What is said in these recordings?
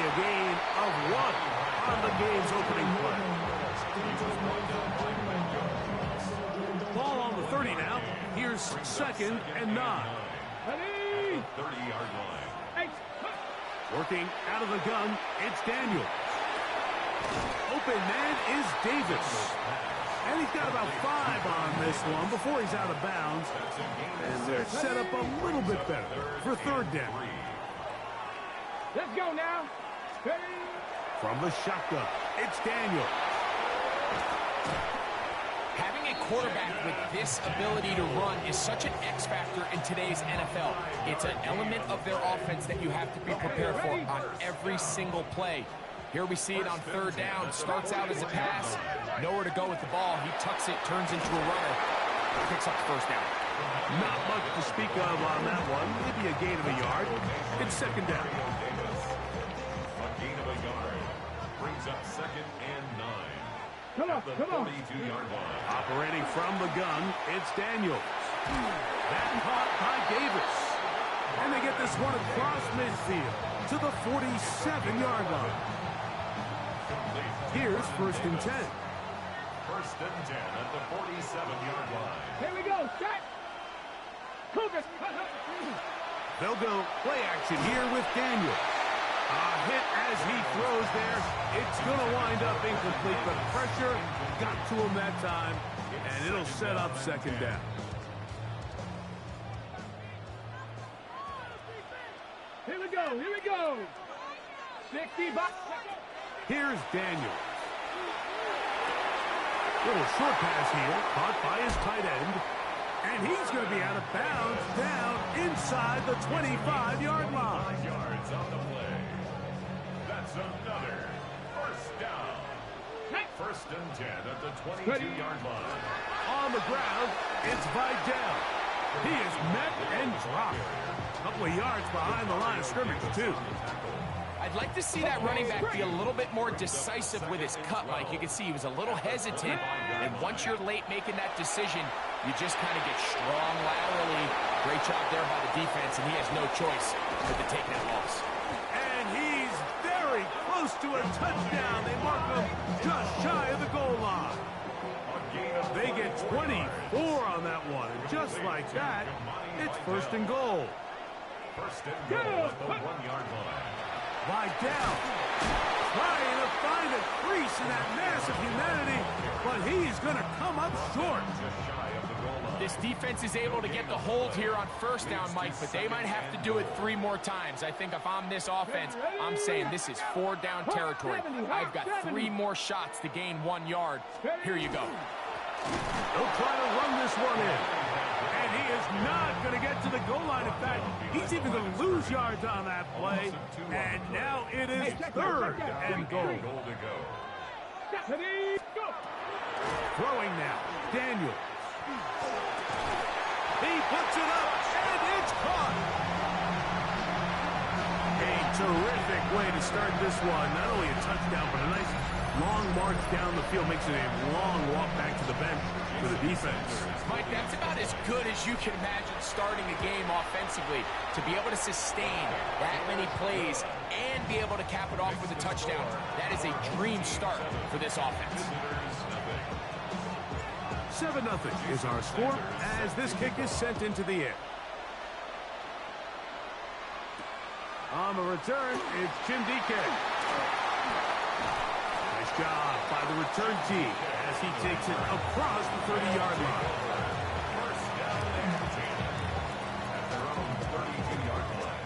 a gain of 1 on the game's opening play. Ball on the 30 now. Here's 2nd and 9. Ready? 30-yard line. Working out of the gun, it's Daniels. Open man is Davis. And he's got about 5 on this one before he's out of bounds. And they're set up a little bit better for 3rd down. Let's go now. Ready? From the shotgun, it's Daniels. Having a quarterback with this ability to run is such an X factor in today's NFL. It's an element of their offense that you have to be prepared for on every single play. Here we see it on 3rd down. Starts out as a pass. Nowhere to go with the ball. He tucks it, turns into a runner. Picks up the 1st down. Not much to speak of on that one. Maybe a gain of a yard. It's 2nd down. A gain of a yard. Brings up 2nd and 9. Come on, At the come on. 42-yard line. Operating from the gun, it's Daniels. That caught by Davis. And they get this one across midfield to the 47-yard line. Here's 1st and 10. 1st and 10 at the 47-yard line. Here we go. Set. Cougars. They'll go play action here with Daniels. A hit as he throws there. It's going to wind up incomplete. The pressure got to him that time, and it'll set up 2nd down. Here we go. Here we go. 60 bucks. Here's Daniels. Little short pass here, caught by his tight end. And he's going to be out of bounds down inside the 25-yard line. Yards on the play. That's another 1st down. 1st and 10 at the 22-yard line. On the ground, it's Vidal. He is met and dropped. A couple of yards behind the line of scrimmage, too. I'd like to see that running back be a little bit more decisive with his cut, Mike. You can see he was a little hesitant, and once you're late making that decision, you just kind of get strong laterally. Great job there by the defense, and he has no choice but to take that loss. And he's very close to a touchdown. They mark him just shy of the goal line. They get 24 on that one, and just like that, it's 1st and goal. 1st and goal at the 1-yard line. Vidal trying to find a crease in that mass of humanity, but he's going to come up short. This defense is able to get the hold here on 1st down, Mike, but they might have to do it 3 more times. I think if I'm this offense, I'm saying this is 4th down territory. I've got 3 more shots to gain 1 yard. Here you go. They'll try to run this one in. And he is not going to get to the goal line. In fact, he's even going to lose yards on that play. And now it is 3rd and goal. Throwing now, Daniels. He puts it up, and it's caught. A terrific way to start this one. Not only a touchdown, but a nice long march down the field. Makes it a long walk back to the bench for the defense. Mike, that's about as good as you can imagine starting a game offensively. To be able to sustain that many plays and be able to cap it off with a touchdown, that is a dream start for this offense. 7-0 is our score as this kick is sent into the air. On the return, it's Jim DK. Nice job by the return team as he takes it across the 30-yard line. First down and 10 at their own 32-yard line.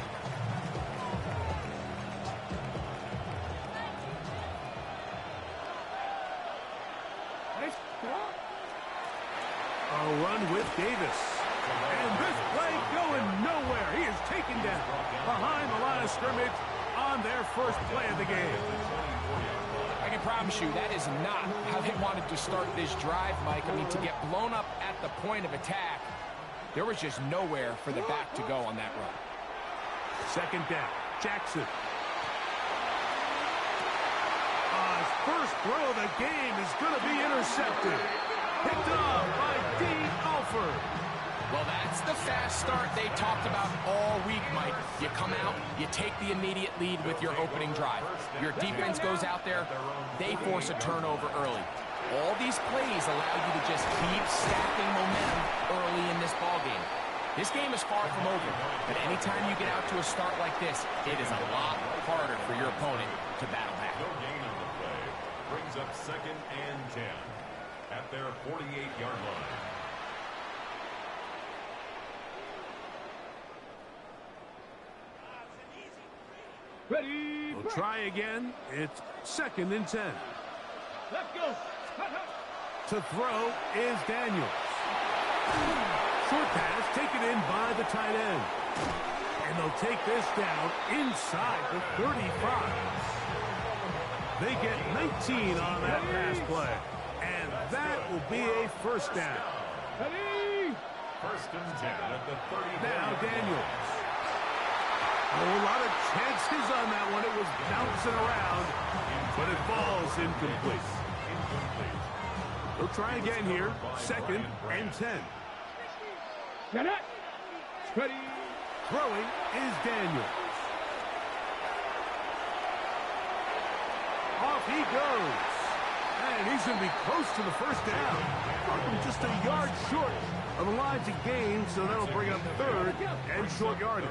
A run with Davis. And this play going nowhere. He is taken down behind the line of scrimmage on their first play of the game. I can promise you that is not how they wanted to start this drive, Mike. I mean, to get blown up at the point of attack, there was just nowhere for the back to go on that run. Second down, Jackson. His first throw of the game is going to be intercepted. Picked off by Dean Alford. Well, that's the fast start they talked about all week, Mike. You come out, you take the immediate lead with your opening drive. Your defense goes out there, they force a turnover early. All these plays allow you to just keep stacking momentum early in this ballgame. This game is far from over, but anytime you get out to a start like this, it is a lot harder for your opponent to battle back. No gain on the play. Brings up 2nd and 10 at their 48-yard line. Ready. We'll try again. It's 2nd and 10. Let's go. To throw is Daniels. Short pass taken in by the tight end. And they'll take this down inside the 35. They get 19 on that pass play. And that will be a first down. Ready. 1st and 10 at the 30. Now Daniels. A lot of chances on that one. It was bouncing around, but it falls incomplete. They'll try again here. 2nd and 10. Get it. Ready. Throwing is Daniels. Off he goes. And he's going to be close to the first down. Markham just a yard short of the line to gain, so that'll bring up 3rd and short yardage.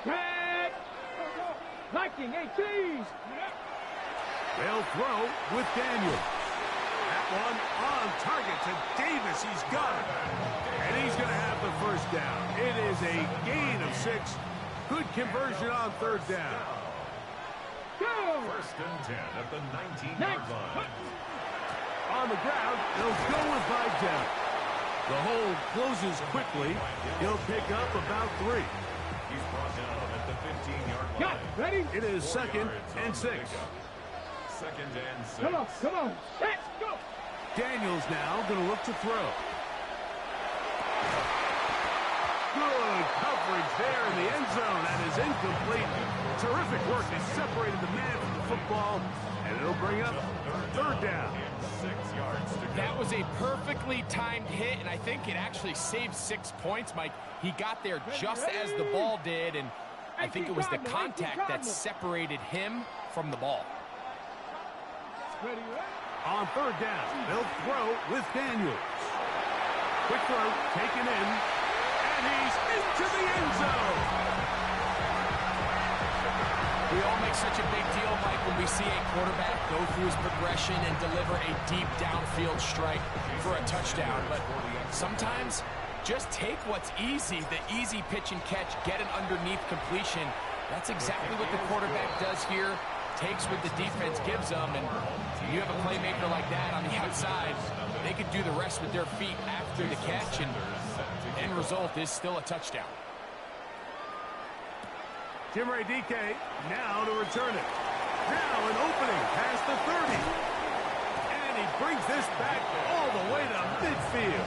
Tag. Viking 18. They'll throw with Daniels. That one on target to Davis. He's got it. And he's going to have the first down. It is a gain of 6. Good conversion on 3rd down. Go. 1st and 10 at the 19-yard line. On the ground, they'll go with Vidal. The hold closes quickly. He'll pick up about 3. He's brought down at the 15-yard line. Got it. Ready. It is 2nd and 6. 2nd and 6. Come on. Come on. Let's go. Daniels now going to look to throw. Good coverage there in the end zone. That is incomplete. Terrific work. They separated the man from the football, and it'll bring up 3rd down. 6 yards to go. That was a perfectly timed hit, and I think it actually saved 6 points, Mike. He got there just as the ball did, and I think it was the contact that separated him from the ball. Ready. On 3rd down, they'll throw with Daniels. Quick throw, taken in, and he's into the end zone. We all make such a big deal, Mike, when we see a quarterback go through his progression and deliver a deep downfield strike for a touchdown. But sometimes, just take what's easy, the easy pitch and catch, get an underneath completion. That's exactly what the quarterback does here. Takes what the defense gives them, and you have a playmaker like that on the outside, they could do the rest with their feet after the catch, and the end result is still a touchdown. Jimmy DK now to return it. Now an opening past the 30. And he brings this back all the way to midfield.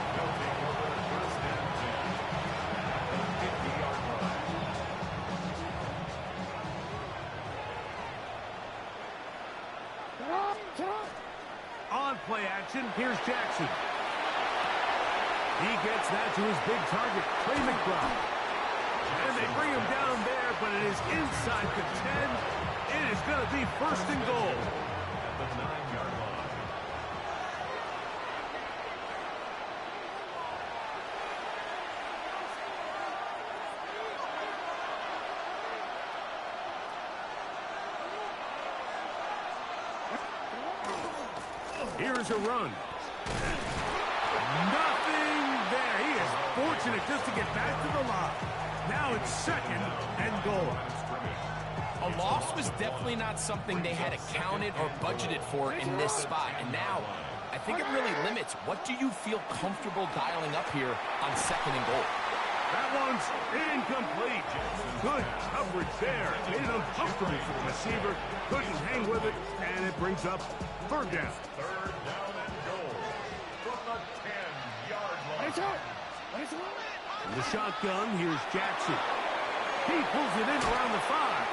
On play action, here's Jackson. He gets that to his big target, Trey McBride. And they bring him down there, but it is inside the 10. It is going to be 1st and goal. At the 9-yard line. Here's a run. Nothing there. He is fortunate just to get back to the line. Now it's 2nd and goal. A loss was definitely not something they had accounted or budgeted for in this spot. And now, I think it really limits what do you feel comfortable dialing up here on 2nd and goal. That one's incomplete. Good coverage there. Made it uncomfortable for the receiver. Couldn't hang with it, and it brings up 3rd down. 3rd down and goal from the 10-yard line. In the shotgun, here's Jackson. He pulls it in around the 5.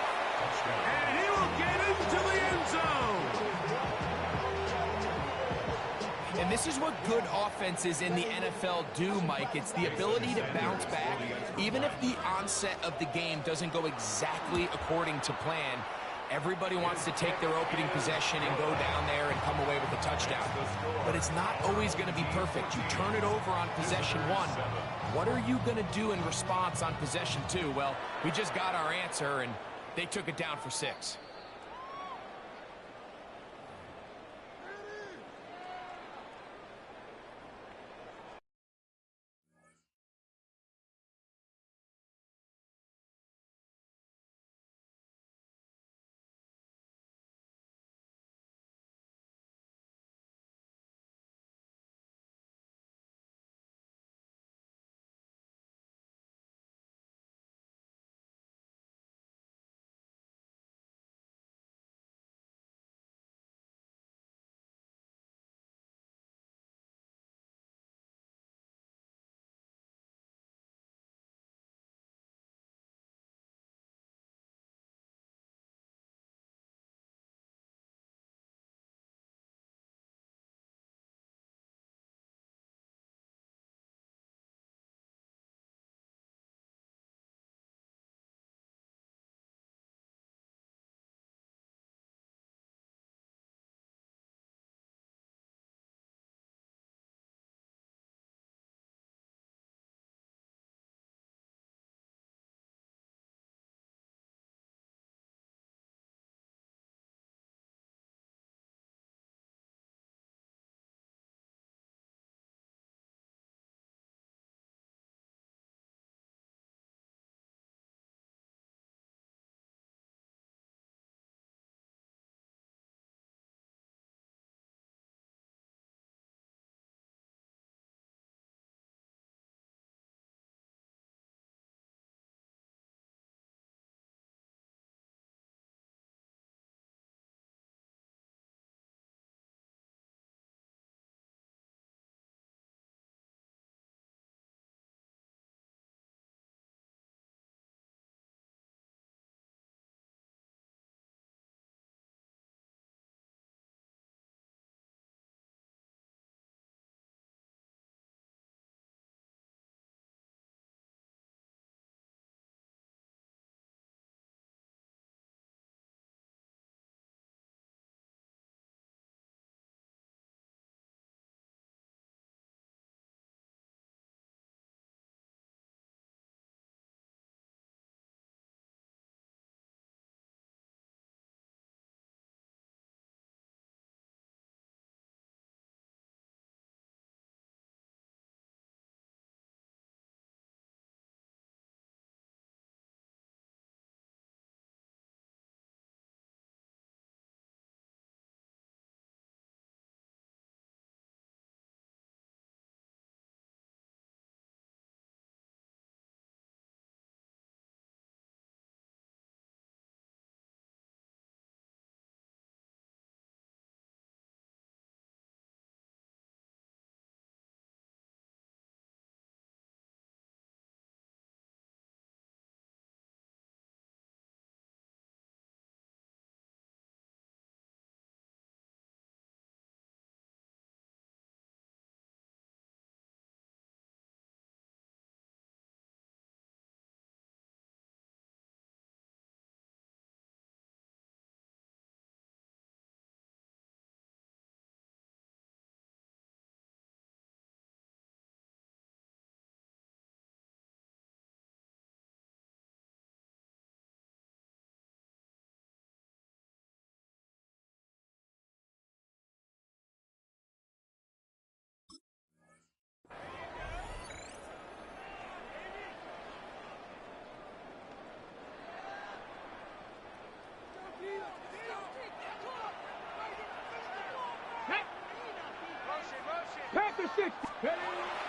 And he will get into the end zone. And this is what good offenses in the NFL do, Mike. It's the ability to bounce back, even if the onset of the game doesn't go exactly according to plan. Everybody wants to take their opening possession and go down there and come away with a touchdown. But it's not always going to be perfect. You turn it over on possession 1. What are you going to do in response on possession 2? Well, we just got our answer, and they took it down for 6.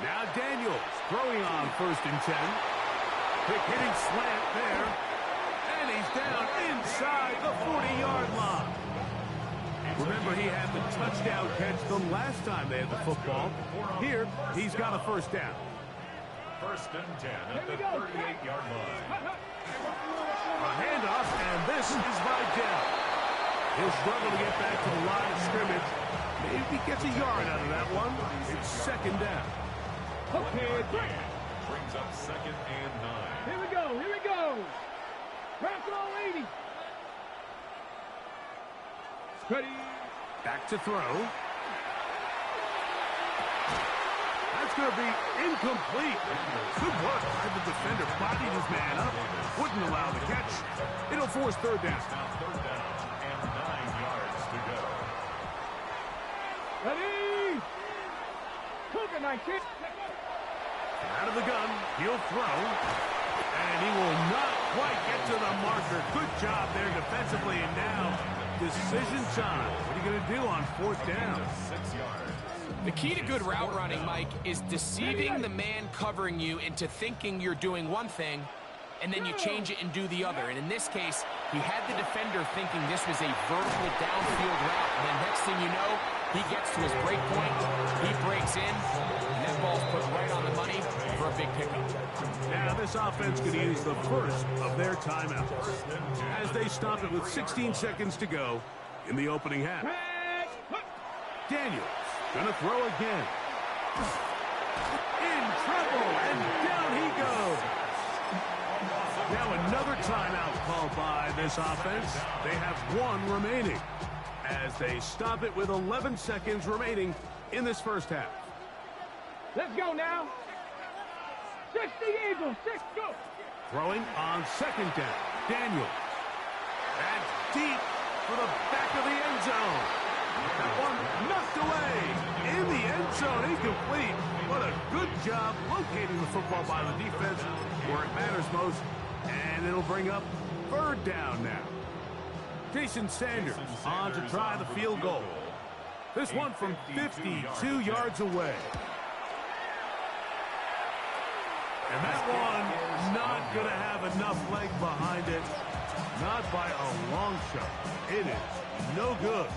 Now Daniels throwing on 1st and 10. Quick hitting slant there. And he's down inside the 40-yard line. Remember, he had the touchdown catch the last time they had the football. Here, he's got a 1st down. 1st and 10 at the 38-yard line. A handoff, and this is by down. He'll struggle to get back to the line of scrimmage. Maybe he gets a yard out of that one. It's second down. Okay, Brings up 2nd and 9. here we go, here we go. Crack all 80. Ready. Back to throw. That's going to be incomplete. Good work by the defender. Bodied his man up. Wouldn't allow the catch. It'll force third down. Now 3rd down and 9 yards to go. Ready. Cooking, I can't. Out of the gun, he'll throw, and he will not quite get to the marker. Good job there defensively, and now decision time. What are you going to do on 4th down? 6 yards. The key to good route running, Mike, is deceiving the man covering you into thinking you're doing one thing, and then you change it and do the other. And in this case, he had the defender thinking this was a vertical downfield route, and then next thing you know, he gets to his break point, he breaks in, and that ball's put right on the money for a big pickup. Now this offense could use the first of their timeouts as they stop it with 16 seconds to go in the opening half. Daniels gonna throw again. In trouble, and down he goes. Now another timeout called by this offense. They have one remaining as they stop it with 11 seconds remaining in this first half. Let's go now. 60 Eagles, 6, go. Throwing on 2nd down. Daniels. That's deep for the back of the end zone. That one knocked away in the end zone. Incomplete. What a good job locating the football by the defense where it matters most. And it'll bring up 3rd down now. Jason Sanders on to try the field goal. This one from 52 yards away. And that one not going to have enough leg behind it. Not by a long shot. It is no good.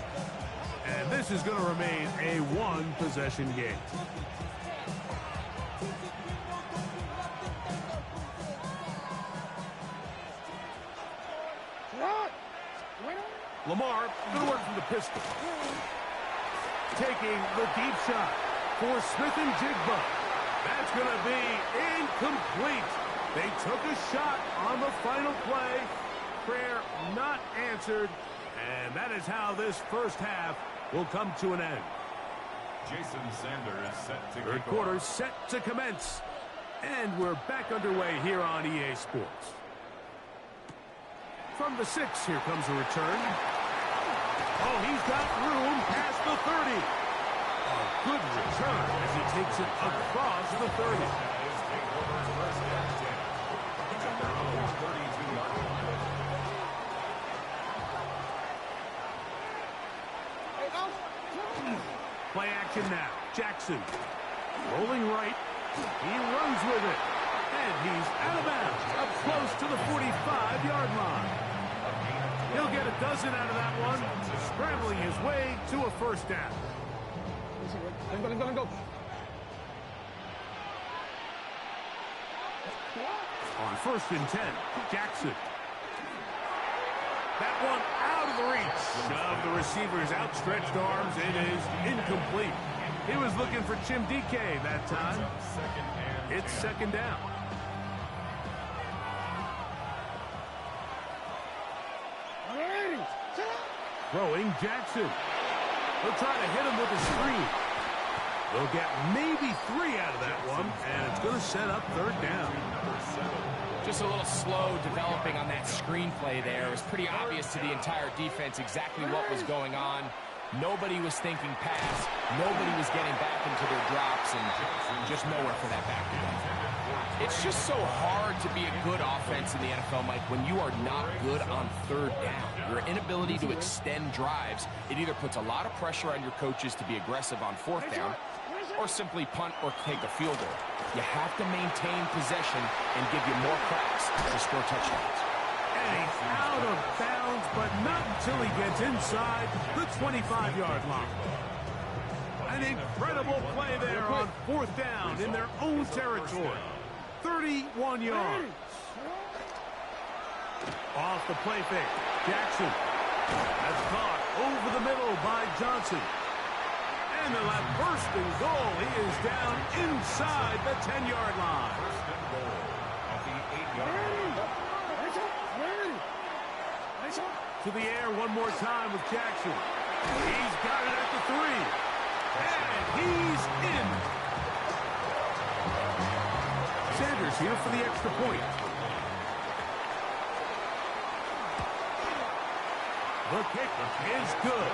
And this is going to remain a one-possession game. Lamar going to work from the pistol. Taking the deep shot for Smith and Jigba. That's going to be incomplete. They took a shot on the final play. Prayer not answered. And that is how this first half will come to an end. Jason Sanders set to Third quarter set to commence. And we're back underway here on EA Sports. From the 6, here comes a return. Oh, he's got room past the 30. A good return as he takes it across the 30. Play action now. Jackson rolling right. He runs with it. And he's out of bounds, up close to the 45-yard line. He'll get a dozen out of that one, scrambling his way to a first down. Go. On 1st and 10, Jackson. That one out of the reach of the receiver's outstretched arms. It is incomplete. He was looking for Jim DK that time. It's 2nd down. Throwing Jackson. They'll try to hit him with a screen. They'll get maybe 3 out of that one, and it's going to set up 3rd down. Just a little slow developing on that screenplay there. It was pretty obvious to the entire defense exactly what was going on. Nobody was thinking pass. Nobody was getting back into their drops, and just nowhere for that back to go. It's just so hard to be a good offense in the NFL, Mike, when you are not good on 3rd down. Your inability to extend drives, it either puts a lot of pressure on your coaches to be aggressive on 4th down, or simply punt or take a field goal. You have to maintain possession and give you more cracks to score touchdowns. And he's out of bounds, but not until he gets inside the 25-yard line. An incredible play there on 4th down in their own territory. 31 yards. Off the play fake. Jackson That's caught over the middle by Johnson. And they'll have first and goal. He is down inside the 10-yard line. First and goal at the 8-yard line. To the air one more time with Jackson. He's got it at the 3. And he's in. Sanders here for the extra point. The kick is good.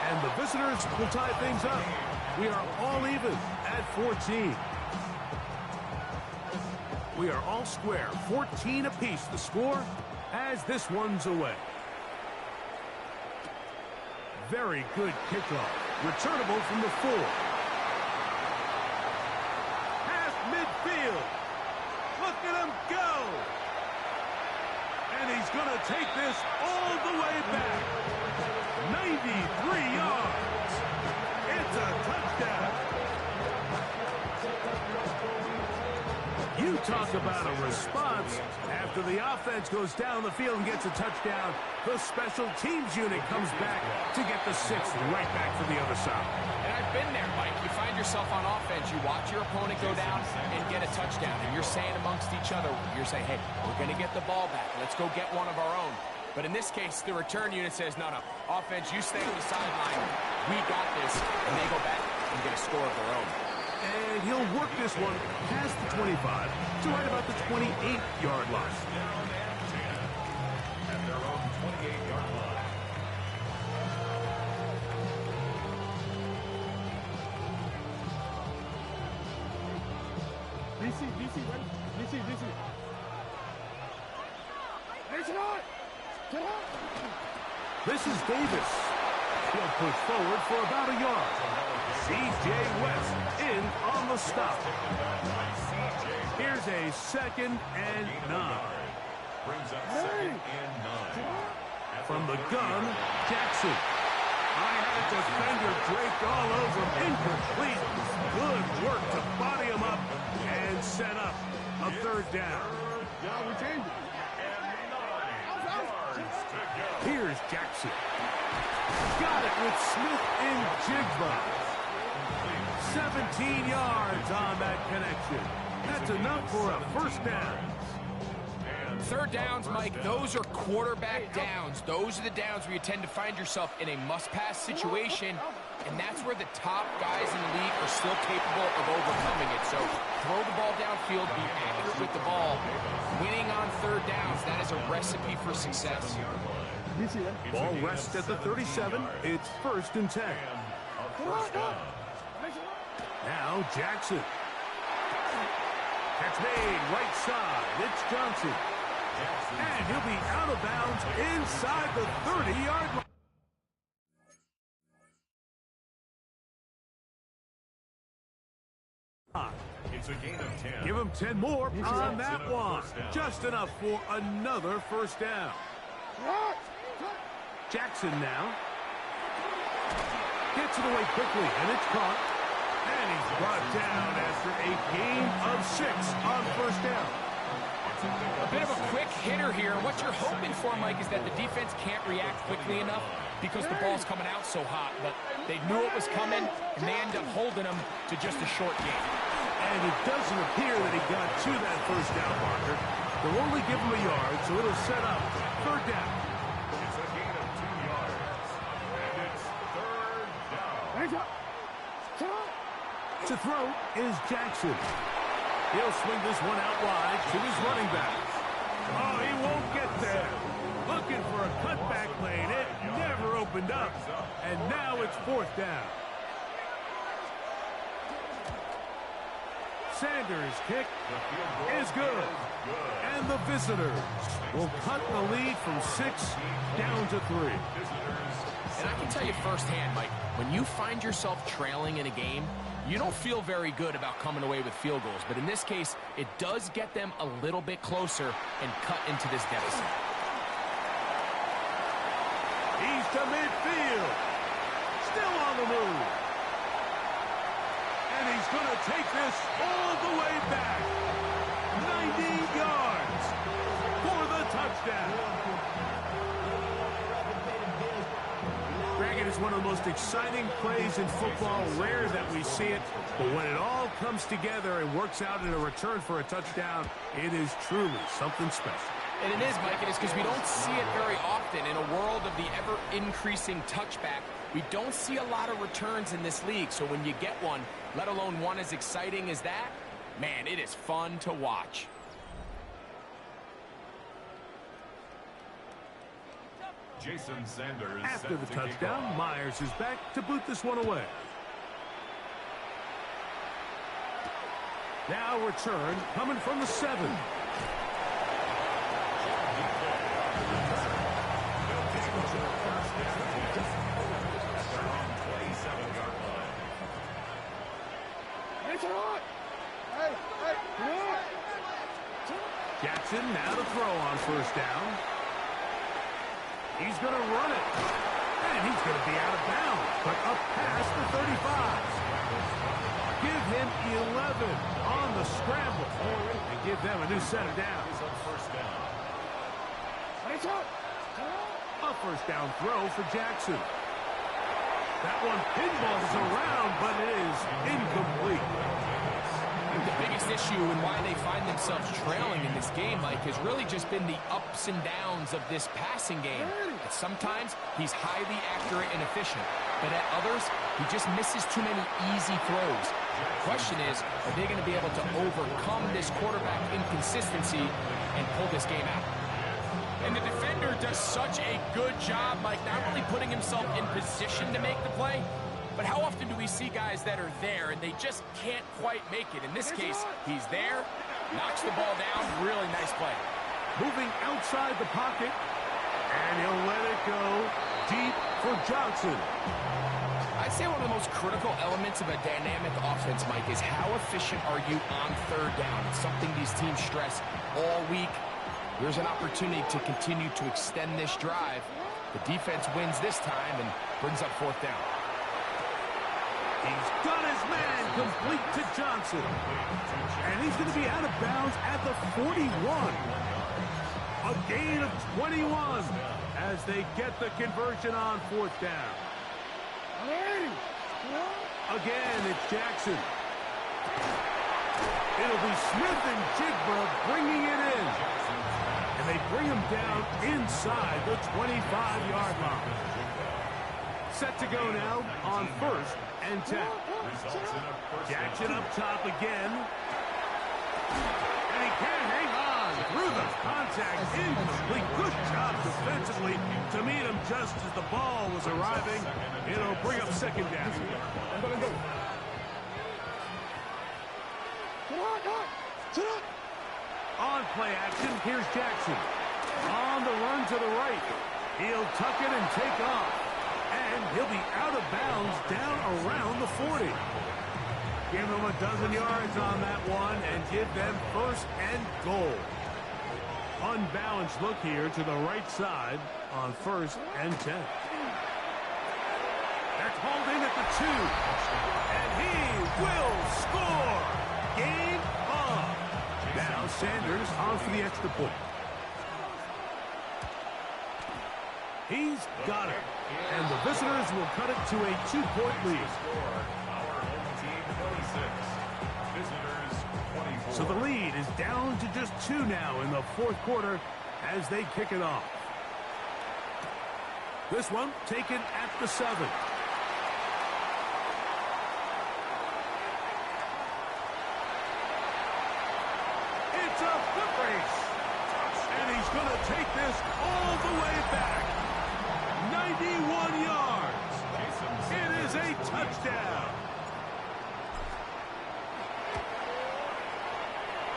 And the visitors will tie things up. We are all even at 14. We are all square. 14 apiece the score as this one's away. Very good kickoff. Returnable from the 4. Half midfield. Look at him go. And he's going to take this all the way back. 93 yards. It's a touchdown. You talk about a response. After the offense goes down the field and gets a touchdown, the special teams unit comes back to get the 6th right back to the other side. And I've been there, Mike. You find yourself on offense, you watch your opponent go down and get a touchdown, and you're saying amongst each other, you're saying, hey, we're going to get the ball back. Let's go get one of our own. But in this case, the return unit says, no, offense, you stay on the sideline. We got this. And they go back and get a score of their own. And he'll work this one past the 25 to right about the 28-yard line. At their own 28-yard line. DC, ready? DC. Get on! This is Davis. He'll push forward for about a yard. C.J. West in on the stop. Here's a 2nd and 9. Brings up 2nd and 9. From the gun, Jackson. I had a defender draped all over him. Incomplete. Good work to body him up and set up a 3rd down. Yeah, we changed it. Here's Jackson. Got it with Smith and Jigba. 17 yards on that connection. That's enough for a 1st down. 3rd downs, Mike, those are quarterback downs. Those are the downs where you tend to find yourself in a must-pass situation, and that's where the top guys in the league are still capable of overcoming it. So throw the ball downfield, be accurate with the ball. Winning on 3rd downs, that is a recipe for success. Ball rests at the 37. It's 1st and 10. Now Jackson. Catch made right side. It's Johnson. And he'll be out of bounds inside the 30-yard line. It's a gain of 10. Give him 10 more on that one. Just enough for another 1st down. Jackson now. Gets it away quickly, and it's caught. And he's brought down after a gain of 6 on 1st down. A bit of a quick hitter here. What you're hoping for, Mike, is that the defense can't react quickly enough because the ball's coming out so hot. But they knew it was coming, and they end up holding them to just a short gain. And it doesn't appear that he got to that 1st down marker. They'll only give him a yard, so it'll set up 3rd down. It's a gain of 2 yards. And it's 3rd down. To throw is Jackson. He'll swing this one out wide to his running back. Oh, he won't get there. Looking for a cutback lane. It never opened up. And now it's 4th down. Sanders' kick is good. And the visitors will cut the lead from 6 down to 3. And I can tell you firsthand, Mike, when you find yourself trailing in a game, you don't feel very good about coming away with field goals. But in this case, it does get them a little bit closer and cut into this deficit. He's to midfield. Still on the move. And he's going to take this all the way back. 90 yards for the touchdown. is one of the most exciting plays in football. Rare that we see it, but when it all comes together and works out in a return for a touchdown, it is truly something special. And it is, Mike. It is because we don't see it very often in a world of the ever-increasing touchback. We don't see a lot of returns in this league, so when you get one, let alone one as exciting as that, man, it is fun to watch. Jason Sanders. After the touchdown, Myers is back to boot this one away. Now return coming from the 7. Jackson now to throw on first down. He's going to run it. And he's going to be out of bounds, but up past the 35. Give him 11 on the scramble. And give them a new set of downs. A first down throw for Jackson. That one pinballs around, but it is incomplete. The biggest issue and why they find themselves trailing in this game, Mike, has really just been the ups and downs of this passing game. At sometimes, he's highly accurate and efficient, but at others, he just misses too many easy throws. The question is, are they going to be able to overcome this quarterback inconsistency and pull this game out? And the defender does such a good job, Mike, not only putting himself in position to make the play, but how often do we see guys that are there and they just can't quite make it? In this case, he's there, knocks the ball down, really nice play. Moving outside the pocket, and he'll let it go deep for Johnson. I'd say one of the most critical elements of a dynamic offense, Mike, is how efficient are you on third down? It's something these teams stress all week. Here's an opportunity to continue to extend this drive. The defense wins this time and brings up fourth down. He's got his man complete to Johnson. And he's going to be out of bounds at the 41. A gain of 21 as they get the conversion on fourth down. Again, it's Jackson. It'll be Smith and Jigba bringing it in. And they bring him down inside the 25-yard line. Set to go now on first and 10. Jackson up top again. And he can't hang on through the contact. Incomplete. Good job defensively to meet him just as the ball was arriving. It'll bring up second down. On play action, here's Jackson. On the run to the right. He'll tuck it and take off. And he'll be out of bounds down around the 40. Give them a dozen yards on that one and give them first and goal. Unbalanced look here to the right side on first and 10. That's hauled in at the 2. And he will score. Game on. Now Sanders on for the extra point. He's got it. And the visitors will cut it to a 2-point lead. So the lead is down to just 2 now in the fourth quarter as they kick it off. This one taken at the 7. It's a foot race. And he's going to take this all the way back. 91 yards. It is a touchdown.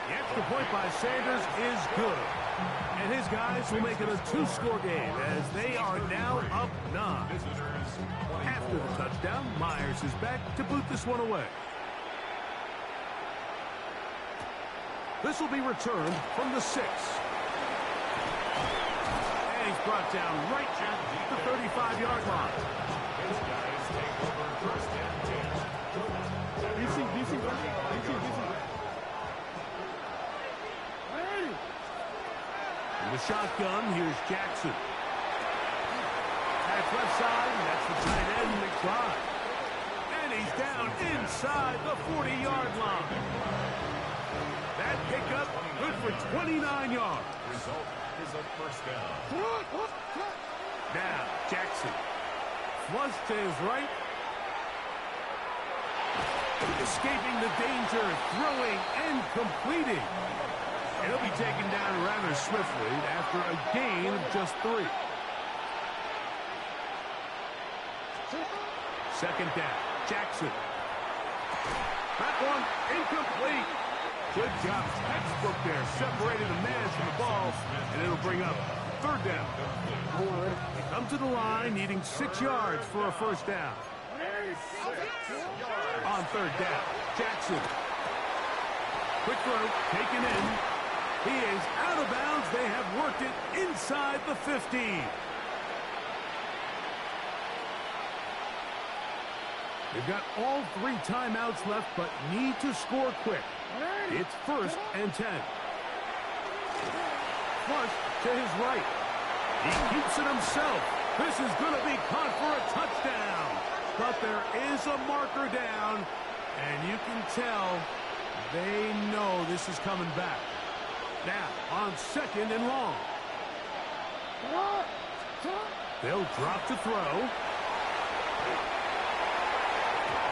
The extra point by Sanders is good. And his guys will make it a 2-score game as they are now up 9. After the touchdown, Myers is back to boot this one away. This will be returned from the 6. And he's brought down right at the 35-yard line. These guys take over first and 10. In the shotgun, here's Jackson. That's left side, and that's the tight try. And he's down inside the 40-yard line. That pickup good for 29 yards. Result is a first down. Now, Jackson. Flush to his right. Escaping the danger, throwing and completing. And he'll be taken down rather swiftly after a gain of just 3. Second down, Jackson. That one incomplete. Good job, textbook there, separating the man from the ball, and it'll bring up third down. They come to the line, needing 6 yards for a first down. On third down, Jackson. Quick throw, taken in. He is out of bounds. They have worked it inside the 15. They've got all 3 timeouts left, but need to score quick. It's first and 10. Flush to his right. He keeps it himself. This is going to be caught for a touchdown. But there is a marker down, and you can tell they know this is coming back. Now, on second and long. They'll drop to throw.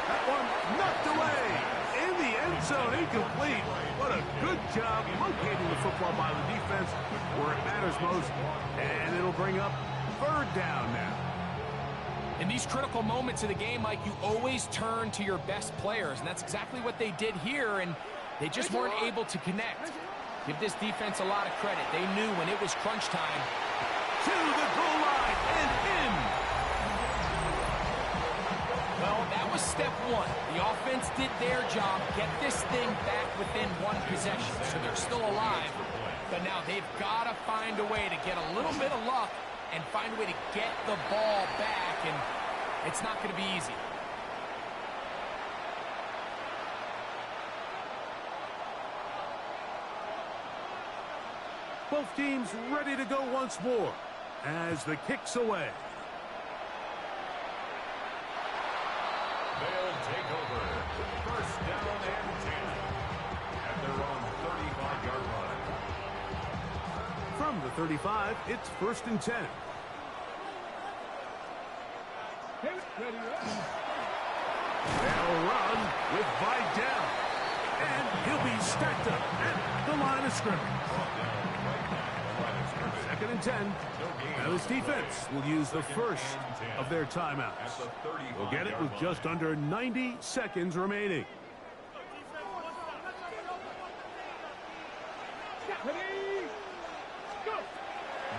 That one knocked away. In the end zone, incomplete. What a good job locating the football by the defense where it matters most. And it'll bring up third down now. In these critical moments of the game, Mike, you always turn to your best players, and that's exactly what they did here, and they just weren't able to connect. Give this defense a lot of credit. They knew when it was crunch time. To the goal line and in. Well, that was step 1. The offense did their job, get this thing back within 1 possession, so they're still alive. But now they've got to find a way to get a little bit of luck and find a way to get the ball back, and it's not going to be easy. Both teams ready to go once more as the kick's away. They'll take over. First down and 10. At their own 35-yard line. From the 35, it's first and 10. They'll run with Vidal. And he'll be stacked up at the line of scrimmage. Second and 10. Now this defense will use the first of their timeouts. We'll get it with just under 90 seconds remaining.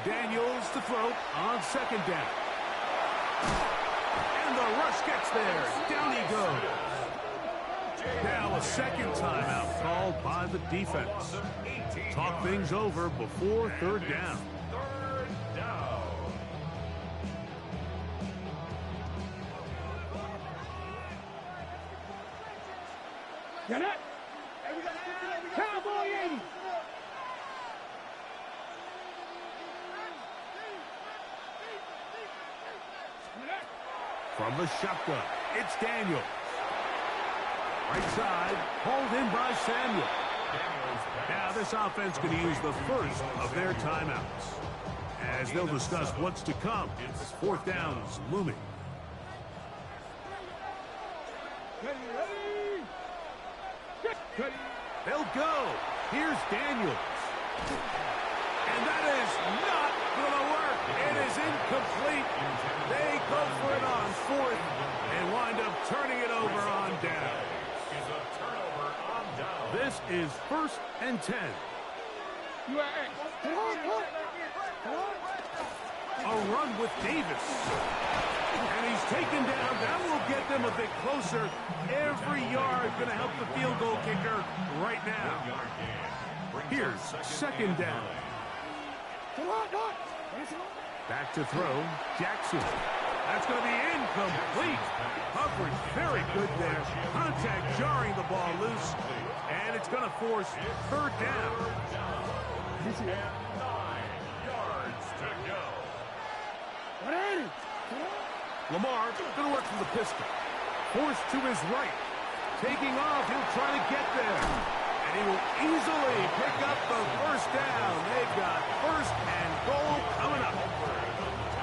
Daniels to throw on second down. And the rush gets there. Down he goes. Now a second timeout called by the defense. Talk things over before third down. Third down. Get it? Cowboy 80. From the shotgun, it's Daniels. Right side, hauled in by Samuel. Now this offense going to use the first of their timeouts. As they'll discuss what's to come, fourth down is looming. They'll go. Here's Daniels. And that is not going to work. It is incomplete. They go for it on fourth and wind up turning it over on down. This is first and 10. A run with Davis. And he's taken down. That will get them a bit closer. Every yard going to help the field goal kicker right now. Here's second down. Back to throw, Jackson. That's going to be incomplete. Coverage very good there. Contact jarring the ball loose. And it's going to force third down. 9 yards to go. Lamar going to work from the pistol. Forced to his right. Taking off, he'll try to get there. And he will easily pick up the first down. They've got first and goal coming up.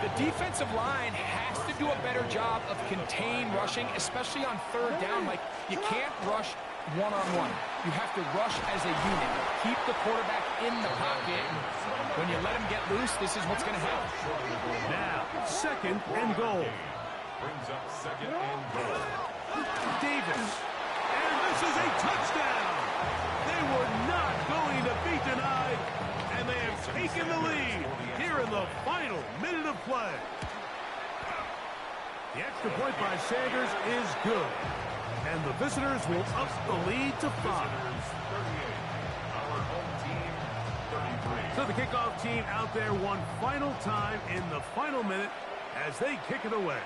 The defensive line has to do a better job of contain rushing, especially on third down. Like, you can't rush one-on-one. You have to rush as a unit. Keep the quarterback in the pocket. When you let him get loose, this is what's going to happen. Now, second and goal. Brings up second and goal. Davis. And this is a touchdown. They were not going to be denied. And they have taken the lead here in the final minute of play. The extra point by Sanders is good. And the visitors will up the lead to 5. Our home team, 33. So the kickoff team out there one final time in the final minute as they kick it away.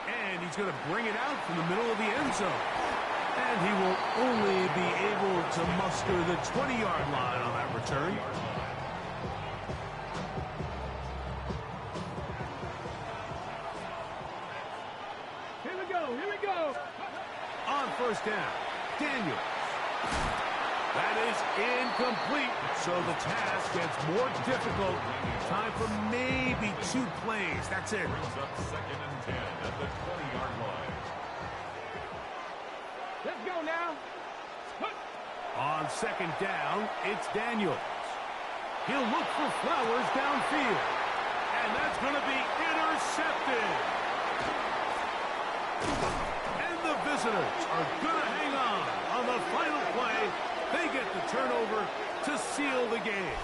And he's going to bring it out from the middle of the end zone. And he will only be able to muster the 20-yard line on that return. Here we go. Here we go. On first down, Daniels. That is incomplete, so the task gets more difficult. Time for maybe 2 plays. That's it. Brings up second and 10 at the 20-yard line. Let's go now. On second down, it's Daniels. He'll look for Flowers downfield. And that's going to be intercepted. And the visitors are going to hang on the final play. They get the turnover to seal the game.